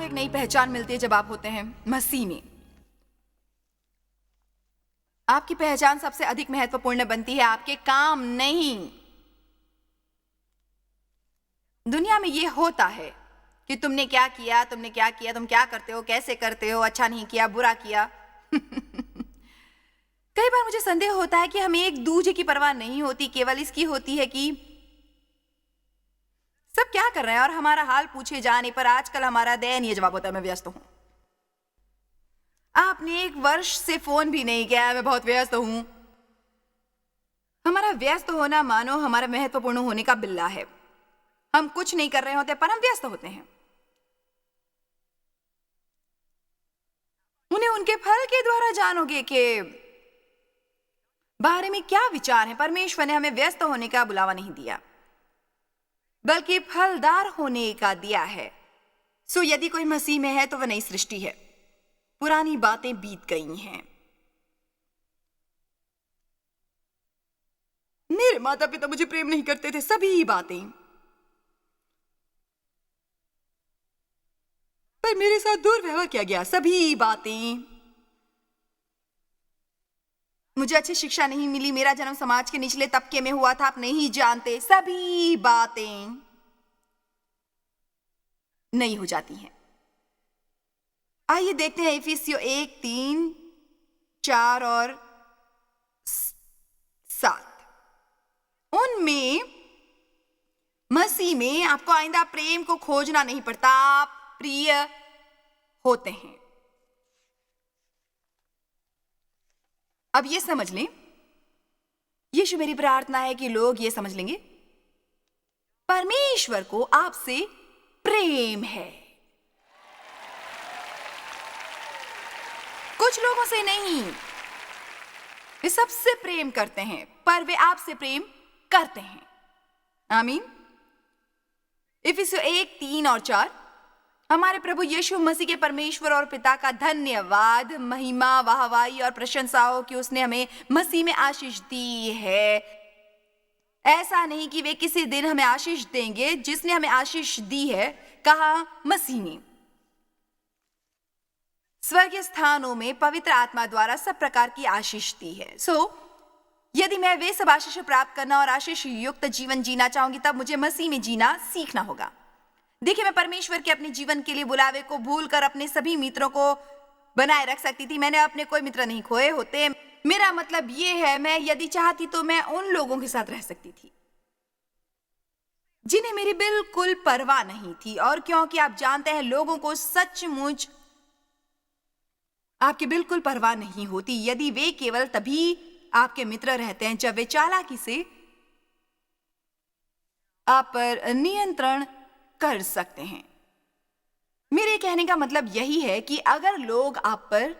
आपको एक नई पहचान मिलती है जब आप होते हैं मसीह में। आपकी पहचान सबसे अधिक महत्वपूर्ण बनती है, आपके काम नहीं। दुनिया में ये होता है कि तुमने क्या किया, तुम क्या करते हो, कैसे करते हो, अच्छा नहीं किया, बुरा किया। कई बार मुझे संदेह होता है कि हमें एक दूसरे की परवाह नहीं होती, केवल इसकी होती है कि सब क्या कर रहे हैं, और हमारा हाल पूछे जाने पर आजकल हमारा दयनीय जवाब होता है, मैं व्यस्त हूं। आपने 1 वर्ष से फोन भी नहीं किया, मैं बहुत व्यस्त हूं। हमारा व्यस्त होना मानो हमारा महत्वपूर्ण होने का बिल्ला है। हम कुछ नहीं कर रहे होते पर हम व्यस्त होते हैं। उन्हें उनके फल के द्वारा जानोगे कि बारे में क्या विचार है। परमेश्वर ने हमें व्यस्त होने का बुलावा नहीं दिया, बल्कि फलदार होने का दिया है। सो यदि कोई मसीह में है तो वह नई सृष्टि है, पुरानी बातें बीत गई हैं। मेरे माता पिता मुझे प्रेम नहीं करते थे, सभी बातें, पर मेरे साथ दुर्व्यवहार किया गया, सभी बातें। मुझे अच्छी शिक्षा नहीं मिली, मेरा जन्म समाज के निचले तबके में हुआ था, आप नहीं जानते, सभी बातें नहीं हो जाती हैं। आइए देखते हैं इफिसियों 1, 3, 4 और 7। उनमें मसीह में आपको आइंदा प्रेम को खोजना नहीं पड़ता, आप प्रिय होते हैं। अब ये समझ लें, यीशु मेरी प्रार्थना है कि लोग ये समझ लेंगे, परमेश्वर को आपसे प्रेम है। कुछ लोगों से नहीं, वे सबसे प्रेम करते हैं, पर वे आपसे प्रेम करते हैं। आमीन। इफिसियों 1, 3 और 4। हमारे प्रभु यीशु मसीह के परमेश्वर और पिता का धन्यवाद, महिमा, वाहवाही और प्रशंसा हो कि उसने हमें मसीह में आशीष दी है। ऐसा नहीं कि वे किसी दिन हमें आशीष देंगे, जिसने हमें आशीष दी है, कहा मसीह ने। स्वर्गीय स्थानों में पवित्र आत्मा द्वारा सब प्रकार की आशीष दी है। यदि मैं वे सब आशीष प्राप्त करना और आशीष युक्त जीवन जीना चाहूंगी, तब मुझे मसीह में जीना सीखना होगा। देखिए, मैं परमेश्वर के अपने जीवन के लिए बुलावे को भूलकर अपने सभी मित्रों को बनाए रख सकती थी। मैंने अपने कोई मित्र नहीं खोए होते। मेरा मतलब ये है, मैं यदि चाहती तो मैं उन लोगों के साथ रह सकती थी जिन्हें मेरी बिल्कुल परवाह नहीं थी। और क्योंकि आप जानते हैं, लोगों को सचमुच आपकी बिल्कुल परवाह नहीं होती, यदि वे केवल तभी आपके मित्र रहते हैं जब वे चालाकी से आप पर नियंत्रण कर सकते हैं। मेरे कहने का मतलब यही है कि अगर लोग आप पर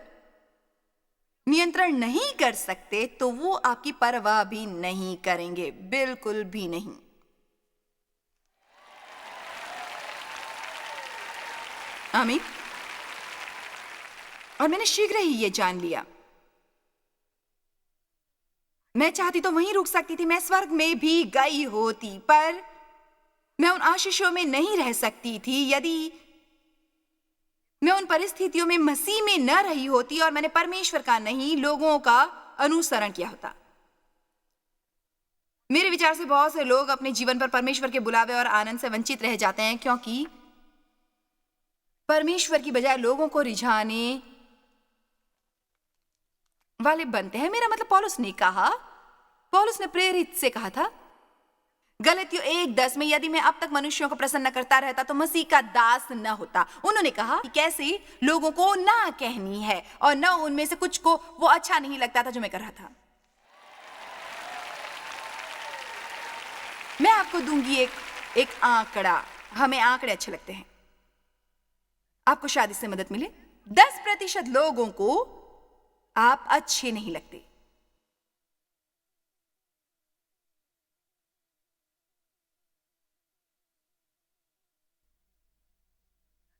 नियंत्रण नहीं कर सकते तो वो आपकी परवाह भी नहीं करेंगे, बिल्कुल भी नहीं। आमीन। और मैंने शीघ्र ही ये जान लिया, मैं चाहती तो वहीं रुक सकती थी, मैं स्वर्ग में भी गई होती, पर मैं उन आशीषों में नहीं रह सकती थी यदि मैं उन परिस्थितियों में मसीह में न रही होती और मैंने परमेश्वर का नहीं, लोगों का अनुसरण किया होता। मेरे विचार से बहुत से लोग अपने जीवन पर परमेश्वर के बुलावे और आनंद से वंचित रह जाते हैं, क्योंकि परमेश्वर की बजाय लोगों को रिझाने वाले बनते हैं। मेरा मतलब पौलुस ने प्रेरित से कहा था गलतियों 1:10 में, यदि मैं अब तक मनुष्यों को प्रसन्न करता रहता तो मसीह का दास न होता। उन्होंने कहा कि कैसे लोगों को ना कहनी है और न उनमें से कुछ को वो अच्छा नहीं लगता था जो मैं कर रहा था। मैं आपको दूंगी एक आंकड़ा। हमें आंकड़े अच्छे लगते हैं, आपको शायद इससे मदद मिले। 10% लोगों को आप अच्छे नहीं लगते।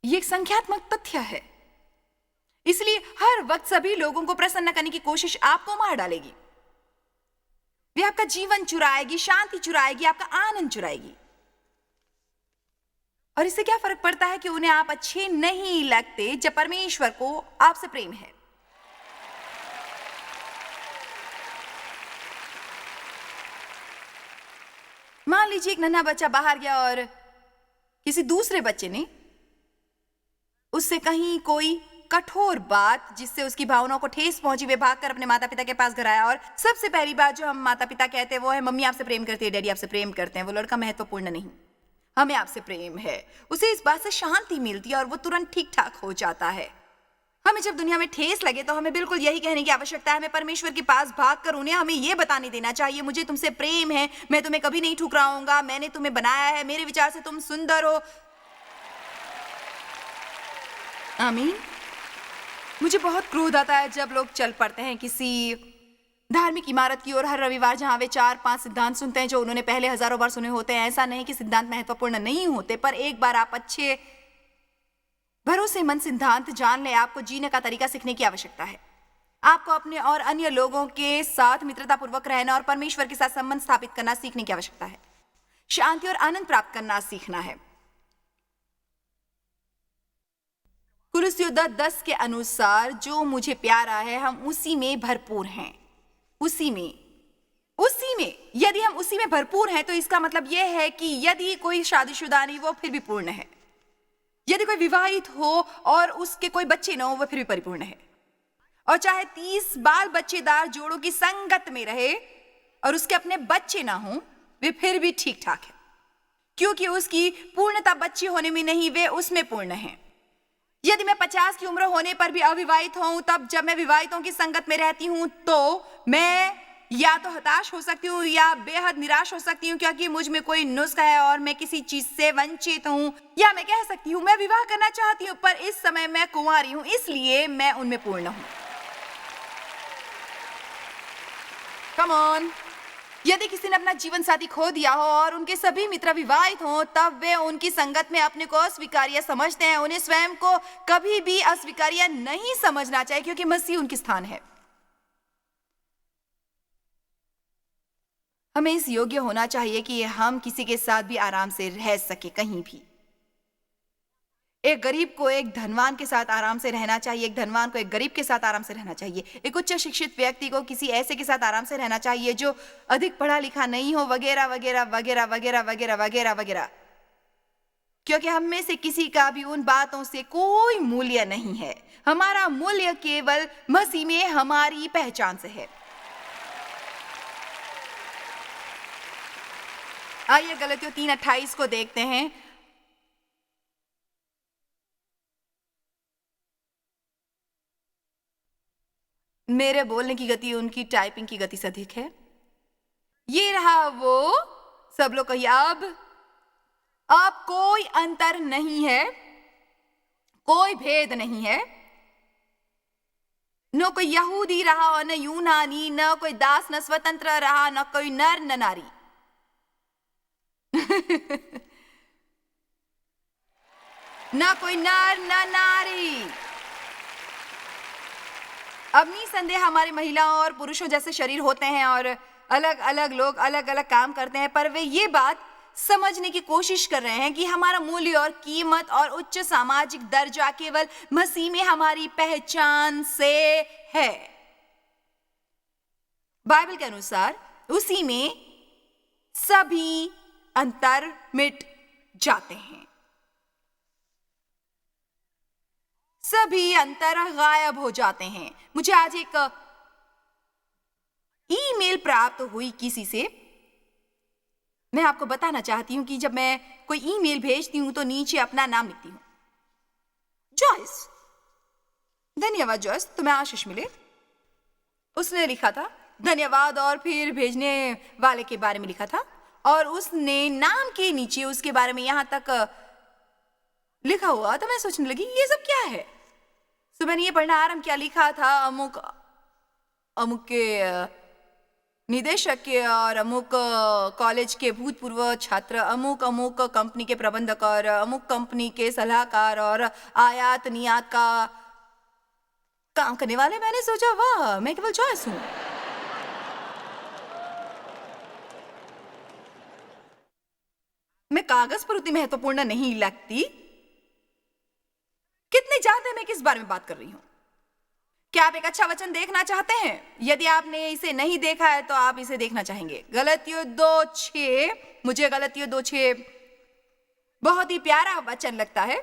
ये एक संख्यात्मक तथ्य है, इसलिए हर वक्त सभी लोगों को प्रसन्न करने की कोशिश आपको मार डालेगी। वे आपका जीवन चुराएगी, शांति चुराएगी, आपका आनंद चुराएगी। और इससे क्या फर्क पड़ता है कि उन्हें आप अच्छे नहीं लगते जब परमेश्वर को आपसे प्रेम है। मान लीजिए एक नन्हा बच्चा बाहर गया और किसी दूसरे बच्चे ने उससे कहीं कोई कठोर बात जिससे उसकी भावनाओं को ठेस पहुंची, वे भागकर अपने माता पिता के पास घर आया और सबसे पहली बात जो हम माता पिता कहते हैं वो है, मम्मी आपसे प्रेम करती है, डैडी आपसे प्रेम करते हैं। वो लड़का महत्वपूर्ण नहीं, हमें आपसे प्रेम है। उसे इस बात से शांति मिलती है और वो तुरंत ठीक ठाक हो जाता है। हमें जब दुनिया में ठेस लगे तो हमें बिल्कुल यही कहने की आवश्यकता है, हमें परमेश्वर के पास भागकर उन्हें हमें ये बताने देना चाहिए, मुझे तुमसे प्रेम है, मैं तुम्हें कभी नहीं ठुकराऊंगा, मैंने तुम्हें बनाया है, मेरे विचार से तुम सुंदर हो। आमीन। मुझे बहुत क्रोध आता है जब लोग चल पड़ते हैं किसी धार्मिक इमारत की ओर हर रविवार, जहां वे 4-5 सिद्धांत सुनते हैं जो उन्होंने पहले हजारों बार सुने होते हैं। ऐसा नहीं कि सिद्धांत महत्वपूर्ण नहीं होते, पर एक बार आप अच्छे भरोसेमंद सिद्धांत जान ले, आपको जीने का तरीका सीखने की आवश्यकता है। आपको अपने और अन्य लोगों के साथ मित्रतापूर्वक रहना और परमेश्वर के साथ संबंध स्थापित करना सीखने की आवश्यकता है। शांति और आनंद प्राप्त करना सीखना है। कुलुस्सियों 10 के अनुसार जो मुझे प्यारा है, हम उसी में भरपूर हैं। उसी में यदि हम उसी में भरपूर हैं तो इसका मतलब यह है कि यदि कोई शादीशुदा नहीं, वो फिर भी पूर्ण है। यदि कोई विवाहित हो और उसके कोई बच्चे न हो, वह फिर भी परिपूर्ण है। और चाहे 30 बाल बच्चेदार जोड़ों की संगत में रहे और उसके अपने बच्चे ना हो, वे फिर भी ठीक ठाक है, क्योंकि उसकी पूर्णता बच्चे होने में नहीं, वे उसमें पूर्ण है। यदि मैं 50 की उम्र होने पर भी अविवाहित हूं, तब जब मैं विवाहितों की संगत में रहती हूं तो मैं या तो हताश हो सकती हूँ या बेहद निराश हो सकती हूँ, क्योंकि मुझ में कोई नुस्खा है और मैं किसी चीज से वंचित हूँ। या मैं कह सकती हूँ मैं विवाह करना चाहती हूँ, पर इस समय मैं कुंवारी हूँ, इसलिए मैं उनमें पूर्ण हूँ। Come on. यदि किसी ने अपना जीवन साथी खो दिया हो और उनके सभी मित्र विवाहित हों, तब वे उनकी संगत में अपने को अस्वीकार्य समझते हैं। उन्हें स्वयं को कभी भी अस्वीकार्य नहीं समझना चाहिए, क्योंकि मसीह उनकी स्थान है। हमें इस योग्य होना चाहिए कि हम किसी के साथ भी आराम से रह सके, कहीं भी। एक गरीब को एक धनवान के साथ आराम से रहना चाहिए, एक धनवान को एक गरीब के साथ आराम से रहना चाहिए, एक उच्च शिक्षित व्यक्ति को किसी ऐसे के साथ आराम से रहना चाहिए जो अधिक पढ़ा लिखा नहीं हो, वगैरह वगैरह वगैरह वगैरह वगैरह वगैरह वगैरह, क्योंकि हम में से किसी का भी उन बातों से कोई मूल्य नहीं है। हमारा मूल्य केवल मसीह में हमारी पहचान से है। आइए गलतियों 3:28 को देखते हैं। मेरे बोलने की गति उनकी टाइपिंग की गति से अधिक है। ये रहा वो, सब लोग कहिए अब कोई अंतर नहीं है, कोई भेद नहीं है। न कोई यहूदी रहा और न यूनानी, न कोई दास न स्वतंत्र रहा, न कोई नर न नारी। न कोई नर न नारी। अब निसंदेह हमारे महिलाओं और पुरुषों जैसे शरीर होते हैं और अलग अलग लोग अलग अलग काम करते हैं, पर वे ये बात समझने की कोशिश कर रहे हैं कि हमारा मूल्य और कीमत और उच्च सामाजिक दर्जा केवल मसीह में हमारी पहचान से है। बाइबल के अनुसार उसी में सभी अंतर मिट जाते हैं, सभी अंतर गायब हो जाते हैं। मुझे आज एक ईमेल प्राप्त हुई किसी से। मैं आपको बताना चाहती हूं कि जब मैं कोई ईमेल भेजती हूं तो नीचे अपना नाम लिखती हूं, जॉयस। धन्यवाद जॉयस, तुम्हें आशीष मिले। उसने लिखा था धन्यवाद और फिर भेजने वाले के बारे में लिखा था, और उसने नाम के नीचे उसके बारे में यहां तक लिखा हुआ। तो मैं सोचने लगी ये सब क्या है। तो मैंने ये पढ़ना आरंभ किया। लिखा था अमुक अमुक के निदेशक के और अमुक कॉलेज के भूतपूर्व छात्र, अमुक अमुक कंपनी के प्रबंधक और अमुक कंपनी के सलाहकार और आयात निर्यात का काम करने वाले। मैंने सोचा वाह, मैं केवल जॉयस हूं। मैं कागज पर उतनी महत्वपूर्ण नहीं लगती। कितने जानते हैं मैं किस बारे में बात कर रही हूं? क्या आप एक अच्छा वचन देखना चाहते हैं? यदि आपने इसे नहीं देखा है तो आप इसे देखना चाहेंगे। गलतियों 2:6, मुझे गलतियों 2:6 बहुत ही प्यारा वचन लगता है।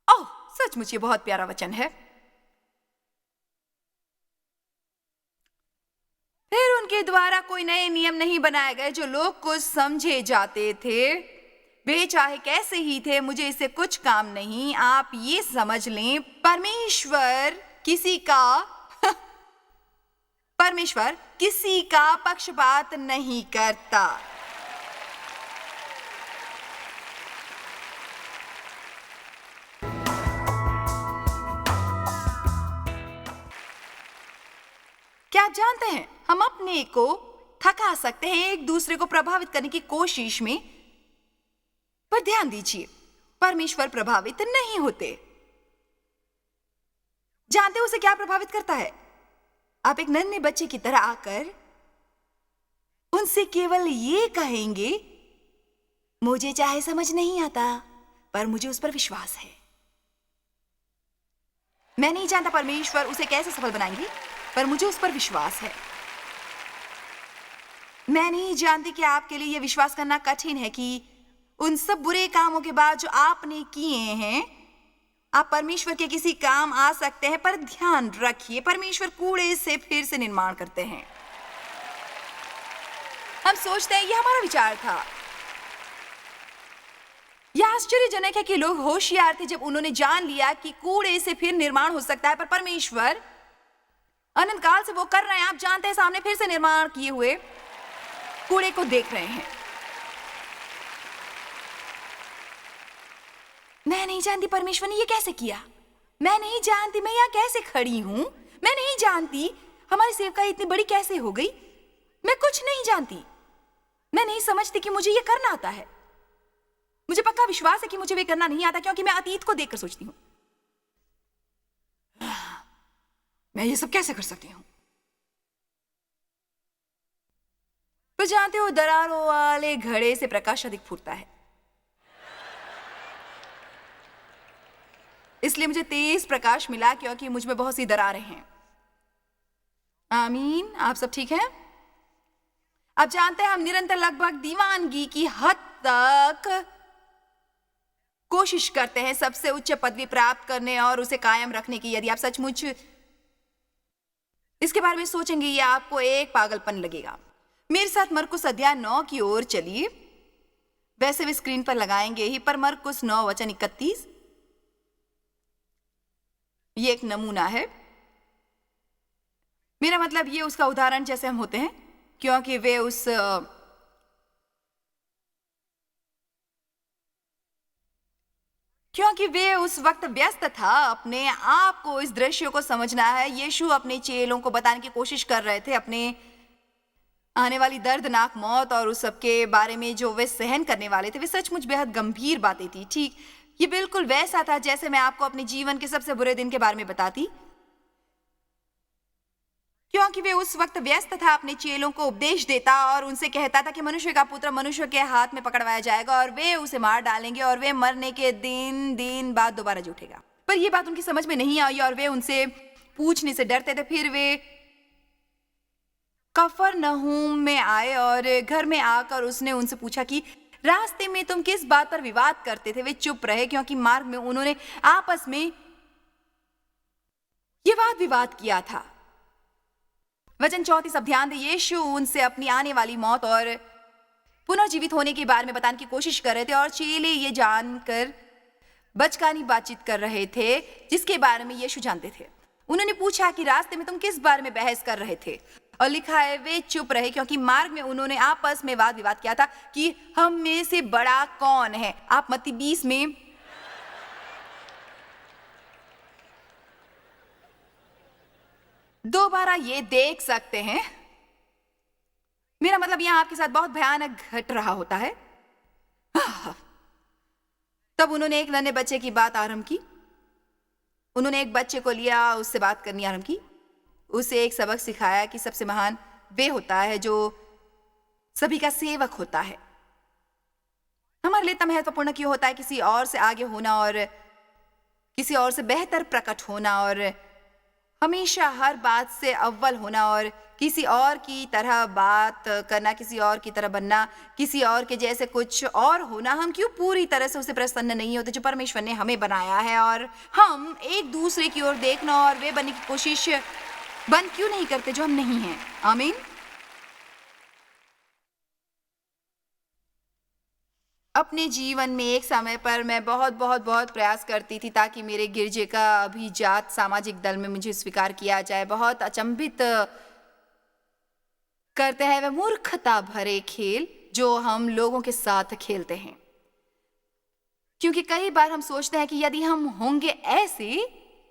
ओह, सचमुच ये बहुत प्यारा वचन है। फिर उनके द्वारा कोई नए नियम नहीं बनाए गए जो लोग कुछ समझे जाते थे। वे चाहे कैसे ही थे, मुझे इससे कुछ काम नहीं। आप ये समझ लें, परमेश्वर किसी का पक्षपात नहीं करता। क्या आप जानते हैं, हम अपने को थका सकते हैं एक दूसरे को प्रभावित करने की कोशिश में, पर ध्यान दीजिए, परमेश्वर प्रभावित नहीं होते। जानते हो उसे क्या प्रभावित करता है? आप एक नन्हे बच्चे की तरह आकर उनसे केवल ये कहेंगे, मुझे चाहे समझ नहीं आता, पर मुझे उस पर विश्वास है। मैं नहीं जानता परमेश्वर उसे कैसे सफल बनाएंगे, पर मुझे उस पर विश्वास है। मैं नहीं जानती कि आपके लिए यह विश्वास करना कठिन है कि उन सब बुरे कामों के बाद जो आपने किए हैं, आप परमेश्वर के किसी काम आ सकते हैं। पर ध्यान रखिए, परमेश्वर कूड़े से फिर से निर्माण करते हैं। हम सोचते हैं यह हमारा विचार था। यह आश्चर्यजनक है कि लोग होशियार थे जब उन्होंने जान लिया कि कूड़े से फिर निर्माण हो सकता है, पर परमेश्वर अनंत काल से वो कर रहे हैं। आप जानते हैं, सामने फिर से निर्माण किए हुए कूड़े को देख रहे हैं। मैं नहीं जानती परमेश्वर ने ये कैसे किया। मैं नहीं जानती मैं यहाँ कैसे खड़ी हूं। मैं नहीं जानती हमारी सेवकाई इतनी बड़ी कैसे हो गई। मैं कुछ नहीं जानती। मैं नहीं समझती कि मुझे ये करना आता है। मुझे पक्का विश्वास है कि मुझे वे करना नहीं आता, क्योंकि मैं अतीत को देखकर सोचती हूं, मैं ये सब कैसे कर सकती हूं। पर जानते हो, दरारों वाले घड़े से प्रकाश अधिक फूटता है। इसलिए मुझे तेज प्रकाश मिला, क्योंकि मुझ में बहुत सी दरारें हैं। आमीन। आप सब ठीक हैं? आप जानते हैं, हम निरंतर लगभग दीवानगी की हद तक कोशिश करते हैं सबसे उच्च पदवी प्राप्त करने और उसे कायम रखने की। यदि आप सचमुच इसके बारे में सोचेंगे, यह आपको एक पागलपन लगेगा। मेरे साथ मरकुस अध्याय 9 की ओर चलिए। वैसे वे स्क्रीन पर लगाएंगे ही, पर मरकुस 9:31 ये एक नमूना है। मेरा मतलब ये उसका उदाहरण जैसे हम होते हैं, क्योंकि वे उस वक्त व्यस्त था। अपने आप को इस दृश्य को समझना है। यीशु अपने चेलों को बताने की कोशिश कर रहे थे अपने आने वाली दर्दनाक मौत और उस सब के बारे में जो वे सहन करने वाले थे। वे सचमुच बेहद गंभीर बातें थी। ठीक, ये बिल्कुल वैसा था जैसे मैं आपको अपने जीवन के सबसे बुरे दिन के बारे में बताती, क्योंकि वे उस वक्त व्यस्त था। अपने चेलों को उपदेश देता और उनसे कहता था कि मनुष्य का पुत्र मनुष्य के हाथ में पकड़वाया जाएगा और वे उसे मार डालेंगे और वे मरने के दिन बाद दोबारा जी उठेगा। पर यह बात उनकी समझ में नहीं आई और वे उनसे पूछने से डरते थे। फिर वे कफरनहूम में आए और घर में आकर उसने उनसे पूछा कि रास्ते में तुम किस बात पर विवाद करते थे। वे चुप रहे, क्योंकि मार्ग में उन्होंने आपस में ये वाद विवाद किया था। वचन 34, अब ध्यान दें। यीशु उनसे अपनी आने वाली मौत और पुनर्जीवित होने के बारे में बताने की कोशिश कर रहे थे और चेले ये जानकर बचकानी बातचीत कर रहे थे जिसके बारे में यीशु जानते थे। उन्होंने पूछा कि रास्ते में तुम किस बारे में बहस कर रहे थे, और लिखा है वे चुप रहे, क्योंकि मार्ग में उन्होंने आपस में वाद विवाद किया था कि हम में से बड़ा कौन है। आप मत्ती 20 में दोबारा ये देख सकते हैं। मेरा मतलब यहां आपके साथ बहुत भयानक घट रहा होता है। तब उन्होंने एक नन्हे बच्चे की बात आरंभ की। उन्होंने एक बच्चे को लिया, उससे बात करनी आरंभ की, उसे एक सबक सिखाया कि सबसे महान वे होता है जो सभी का सेवक होता है। हमारे लिए इतना महत्वपूर्ण क्यों होता है किसी और से आगे होना और किसी और से बेहतर प्रकट होना और हमेशा हर बात से अव्वल होना और किसी और की तरह बात करना, किसी और की तरह बनना, किसी और के जैसे कुछ और होना? हम क्यों पूरी तरह से उससे प्रसन्न नहीं होते जो परमेश्वर ने हमें बनाया है? और हम एक दूसरे की ओर देखना और वे बनने की कोशिश बंद क्यों नहीं करते जो हम नहीं हैं? आमीन। अपने जीवन में एक समय पर मैं बहुत बहुत बहुत प्रयास करती थी ताकि मेरे गिरजे का अभिजात सामाजिक दल में मुझे स्वीकार किया जाए। बहुत अचंभित करते हैं वह मूर्खता भरे खेल जो हम लोगों के साथ खेलते हैं, क्योंकि कई बार हम सोचते हैं कि यदि हम होंगे ऐसे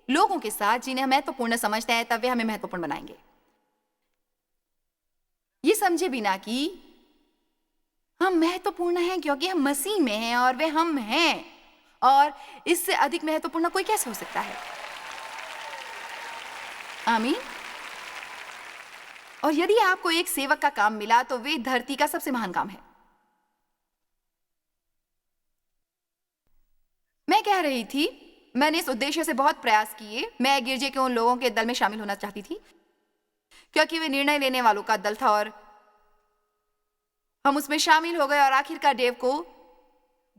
लोगों के साथ जिन्हें हम महत्वपूर्ण समझते हैं, तब वे हमें महत्वपूर्ण बनाएंगे। ये समझे बिना कि हम महत्वपूर्ण हैं क्योंकि हम मसीह में हैं और वे हम हैं, और इससे अधिक महत्वपूर्ण कोई कैसे हो सकता है? आमीन। और यदि आपको एक सेवक का काम मिला तो वे धरती का सबसे महान काम है। मैं कह रही थी, मैंने इस उद्देश्य से बहुत प्रयास किए। मैं गिरजे के उन लोगों के दल में शामिल होना चाहती थी क्योंकि वे निर्णय लेने वालों का दल था, और हम उसमें शामिल हो गए। और आखिरकार डेव को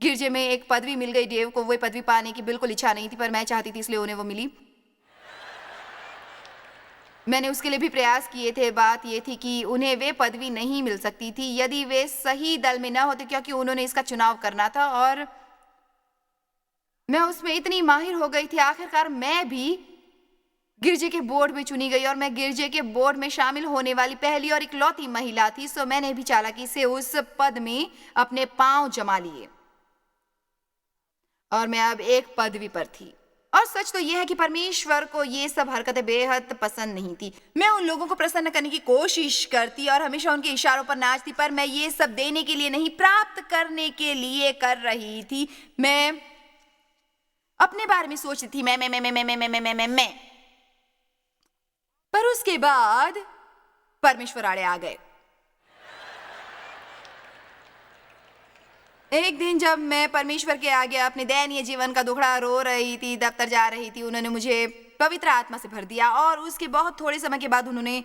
गिरजे में एक पदवी मिल गई। डेव को वो पदवी पाने की बिल्कुल इच्छा नहीं थी, पर मैं चाहती थी, इसलिए उन्हें वो मिली। मैंने उसके लिए भी प्रयास किए थे। बात ये थी कि उन्हें वे पदवी नहीं मिल सकती थी यदि वे सही दल में न होते, क्योंकि उन्होंने इसका चुनाव करना था और मैं उसमें इतनी माहिर हो गई थी। आखिरकार मैं भी गिरजे के बोर्ड में चुनी गई और मैं गिरजे के बोर्ड में शामिल होने वाली पहली और इकलौती महिला थी। सो मैंने भी चालाकी से उस पद में अपने पांव जमा लिए और मैं अब एक पदवी पर थी। और सच तो यह है कि परमेश्वर को ये सब हरकतें बेहद पसंद नहीं थी। मैं उन लोगों को प्रसन्न करने की कोशिश करती और हमेशा उनके इशारों पर नाचती, पर मैं ये सब देने के लिए नहीं, प्राप्त करने के लिए कर रही थी। मैं अपने बारे में सोचती थी, मैं। पर उसके बाद परमेश्वर आड़े आ गए। एक दिन जब मैं परमेश्वर के आगे अपने दयनीय जीवन का दुखड़ा रो रही थी, दफ्तर जा रही थी, उन्होंने मुझे पवित्र आत्मा से भर दिया और उसके बहुत थोड़े समय के बाद उन्होंने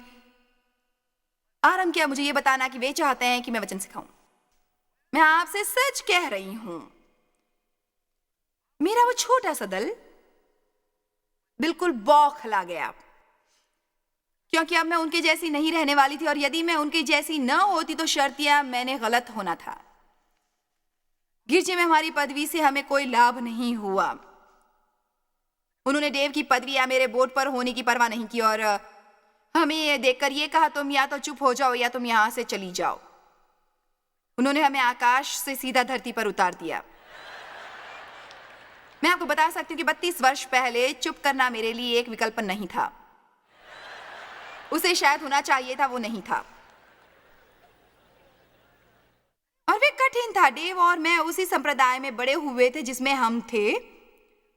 आरंभ किया मुझे ये बताना कि वे चाहते हैं कि मैं वचन सिखाऊं। मैं आपसे सच कह रही हूं, मेरा वो छोटा सा दल बिल्कुल बौखला गया, क्योंकि अब मैं उनके जैसी नहीं रहने वाली थी, और यदि मैं उनकी जैसी न होती तो शर्तिया मैंने गलत होना था। गिरजे में हमारी पदवी से हमें कोई लाभ नहीं हुआ। उन्होंने डेव की पदवी या मेरे बोर्ड पर होने की परवाह नहीं की और हमें यह देखकर ये कहा, तुम या तो चुप हो जाओ या तुम यहां से चली जाओ। उन्होंने हमें आकाश से सीधा धरती पर उतार दिया। मैं आपको बता सकती हूँ कि 32 वर्ष पहले चुप करना मेरे लिए एक विकल्प नहीं था। उसे शायद होना चाहिए था, वो नहीं था, और वे कठिन था। डेव और मैं उसी संप्रदाय में बड़े हुए थे जिसमें हम थे।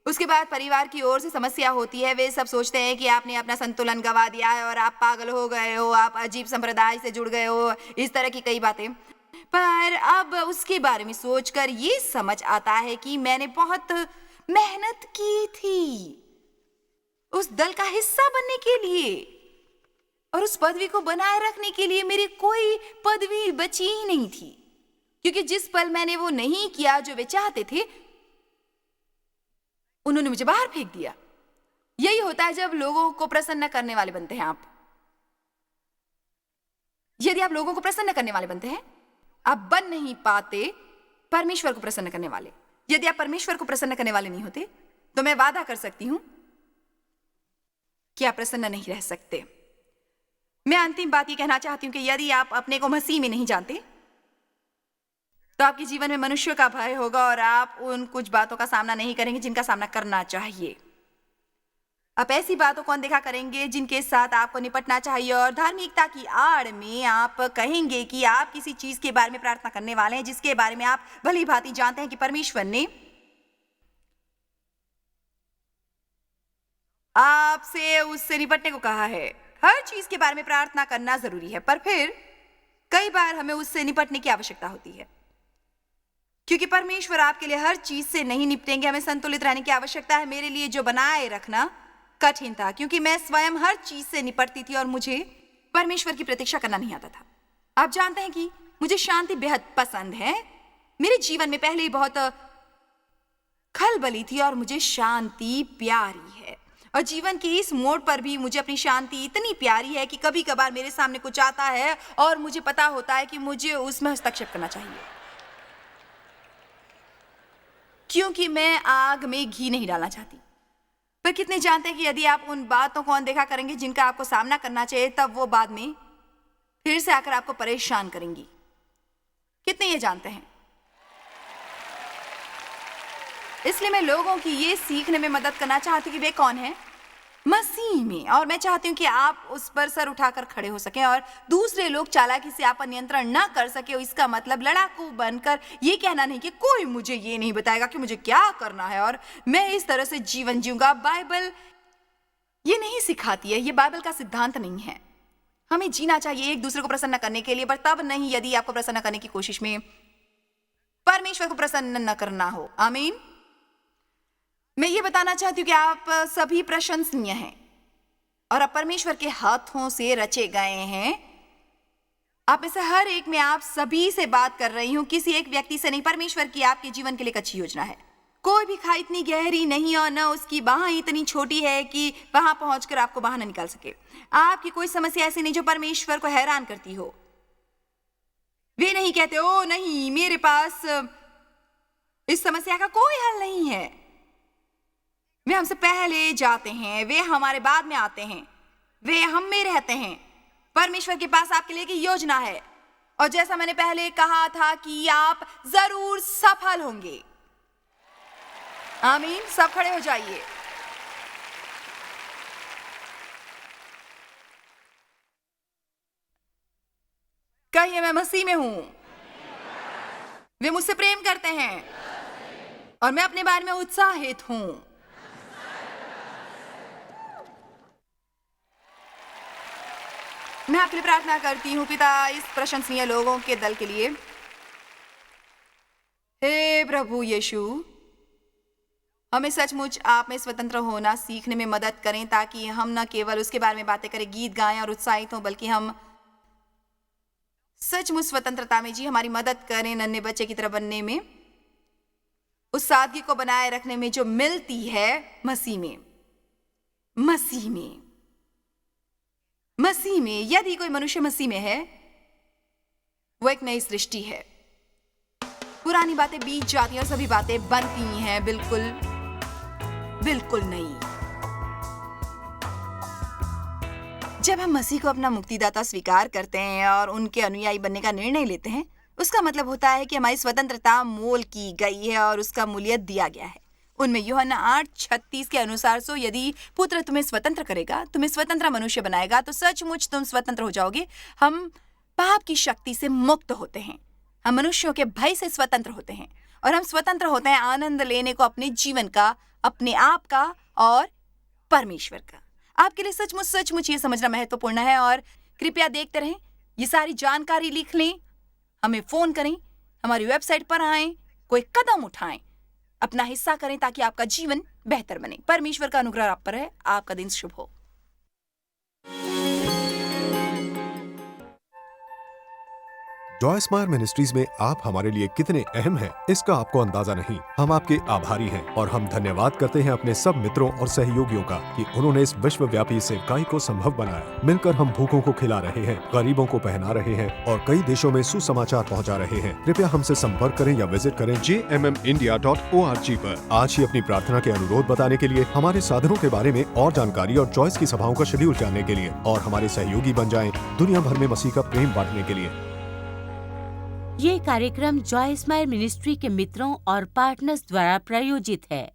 उसके बाद परिवार की ओर से समस्या होती है। वे सब सोचते हैं कि आपने अपना संतुलन गंवा दिया है और आप पागल हो गए हो, आप अजीब संप्रदाय से जुड़ गए हो, इस तरह की कई बातें। पर अब उसके बारे में सोचकर ये समझ आता है कि मैंने बहुत मेहनत की थी उस दल का हिस्सा बनने के लिए, और उस पदवी को बनाए रखने के लिए मेरी कोई पदवी बची ही नहीं थी, क्योंकि जिस पल मैंने वो नहीं किया जो वे चाहते थे, उन्होंने मुझे बाहर फेंक दिया। यही होता है जब लोगों को प्रसन्न करने वाले बनते हैं आप। यदि आप लोगों को प्रसन्न करने वाले बनते हैं, आप बन नहीं पाते परमेश्वर को प्रसन्न करने वाले। यदि आप परमेश्वर को प्रसन्न करने वाले नहीं होते, तो मैं वादा कर सकती हूं कि आप प्रसन्न नहीं रह सकते। मैं अंतिम बात ये कहना चाहती हूं कि यदि आप अपने को मसीह में नहीं जानते, तो आपके जीवन में मनुष्यों का भय होगा और आप उन कुछ बातों का सामना नहीं करेंगे जिनका सामना करना चाहिए। आप ऐसी बातों को अनदेखा करेंगे जिनके साथ आपको निपटना चाहिए, और धार्मिकता की आड़ में आप कहेंगे कि आप किसी चीज के बारे में प्रार्थना करने वाले हैं जिसके बारे में आप भली भांति जानते हैं कि परमेश्वर ने आपसे उससे निपटने को कहा है। हर चीज के बारे में प्रार्थना करना जरूरी है, पर फिर कई बार हमें उससे निपटने की आवश्यकता होती है, क्योंकि परमेश्वर आपके लिए हर चीज से नहीं निपटेंगे। हमें संतुलित रहने की आवश्यकता है। मेरे लिए जो बनाए रखना कठिन था, क्योंकि मैं स्वयं हर चीज से निपटती थी और मुझे परमेश्वर की प्रतीक्षा करना नहीं आता था। आप जानते हैं कि मुझे शांति बेहद पसंद है। मेरे जीवन में पहले ही बहुत खलबली थी और मुझे शांति प्यारी है। और जीवन के इस मोड़ पर भी मुझे अपनी शांति इतनी प्यारी है कि कभी कभार मेरे सामने कुछ आता है और मुझे पता होता है कि मुझे उसमें हस्तक्षेप करना चाहिए, क्योंकि मैं आग में घी नहीं डालना चाहती। पर कितने जानते हैं कि यदि आप उन बातों को अनदेखा करेंगे जिनका आपको सामना करना चाहिए, तब वो बाद में फिर से आकर आपको परेशान करेंगी। कितने ये जानते हैं? इसलिए मैं लोगों की ये सीखने में मदद करना चाहती हूँ कि वे कौन है मसीह में, और मैं चाहती हूँ कि आप उस पर सर उठाकर खड़े हो सकें और दूसरे लोग चालाकी से आप पर नियंत्रण न कर सके। इसका मतलब लड़ाकू बनकर ये कहना नहीं कि कोई मुझे ये नहीं बताएगा कि मुझे क्या करना है और मैं इस तरह से जीवन जीऊंगा। बाइबल ये नहीं सिखाती है, ये बाइबल का सिद्धांत नहीं है। हमें जीना चाहिए एक दूसरे को प्रसन्न करने के लिए, पर तब नहीं यदि आपको प्रसन्न करने की कोशिश में परमेश्वर को प्रसन्न न करना हो। आमीन। मैं ये बताना चाहती हूँ कि आप सभी प्रशंसनीय हैं और आप परमेश्वर के हाथों से रचे गए हैं। आप में से हर एक में आप सभी से बात कर रही हूँ, किसी एक व्यक्ति से नहीं। परमेश्वर की आपके जीवन के लिए एक अच्छी योजना है। कोई भी खाई इतनी गहरी नहीं और न उसकी बाह इतनी छोटी है कि वहां पहुंचकर आपको बाहर न निकाल सके। आपकी कोई समस्या ऐसी नहीं जो परमेश्वर को हैरान करती हो। वे नहीं कहते ओ नहीं, मेरे पास इस समस्या का कोई हल नहीं है। वे हमसे पहले जाते हैं, वे हमारे बाद में आते हैं, वे हम में रहते हैं। परमेश्वर के पास आपके लिए की योजना है और जैसा मैंने पहले कहा था कि आप जरूर सफल होंगे। आमीन। सब खड़े हो जाइए। कहिए मैं मसीह में हूं। वे मुझसे प्रेम करते हैं और मैं अपने बारे में उत्साहित हूं। मैं आपके लिए प्रार्थना करती हूँ पिता, इस प्रशंसनीय लोगों के दल के लिए। हे प्रभु यीशु, हमें सचमुच आप में स्वतंत्र होना सीखने में मदद करें, ताकि हम न केवल उसके बारे में बातें करें, गीत गाएं और उत्साहित हों, बल्कि हम सचमुच स्वतंत्रता में जी हमारी मदद करें नन्हे बच्चे की तरह बनने में, उस सादगी को बनाए रखने में जो मिलती है मसीह में। मसीह में, मसीह में। यदि कोई मनुष्य मसीह में है, वो एक नई सृष्टि है। पुरानी बातें बीत जाती हैं और सभी बातें बनती हैं बिल्कुल बिल्कुल नई। जब हम मसीह को अपना मुक्तिदाता स्वीकार करते हैं और उनके अनुयायी बनने का निर्णय लेते हैं, उसका मतलब होता है कि हमारी स्वतंत्रता मोल की गई है और उसका मूल्य दिया गया है। उनमें यूहन्ना 8:36 के अनुसार, सो यदि पुत्र तुम्हें स्वतंत्र करेगा, तुम्हें स्वतंत्र मनुष्य बनाएगा, तो सचमुच तुम स्वतंत्र हो जाओगे। हम पाप की शक्ति से मुक्त होते हैं, हम मनुष्यों के भय से स्वतंत्र होते हैं और हम स्वतंत्र होते हैं आनंद लेने को अपने जीवन का, अपने आप का और परमेश्वर का। आपके लिए सचमुच सचमुच ये समझना महत्वपूर्ण है और कृपया देखते रहें। ये सारी जानकारी लिख लें, हमें फोन करें, हमारी वेबसाइट पर आएं, कोई कदम उठाएं, अपना हिस्सा करें ताकि आपका जीवन बेहतर बने। परमेश्वर का अनुग्रह आप पर है। आपका दिन शुभ हो। जॉय स्माइल मिनिस्ट्रीज में आप हमारे लिए कितने अहम हैं, इसका आपको अंदाजा नहीं। हम आपके आभारी हैं और हम धन्यवाद करते हैं अपने सब मित्रों और सहयोगियों का कि उन्होंने इस विश्वव्यापी सेवकाई को संभव बनाया। मिलकर हम भूखों को खिला रहे हैं, गरीबों को पहना रहे हैं और कई देशों में सुसमाचार पहुंचा रहे हैं। कृपया हमसे संपर्क करें या विजिट करें jmmindia.org पर। आज ही अपनी प्रार्थना के अनुरोध बताने के लिए, हमारे साधनों के बारे में और जानकारी और जॉयस की सभाओं का शेड्यूल जानने के लिए और हमारे सहयोगी बन जाएं दुनिया भर में मसीह का प्रेम बांटने के लिए। ये कार्यक्रम जॉय स्माइल मिनिस्ट्री के मित्रों और पार्टनर्स द्वारा प्रायोजित है।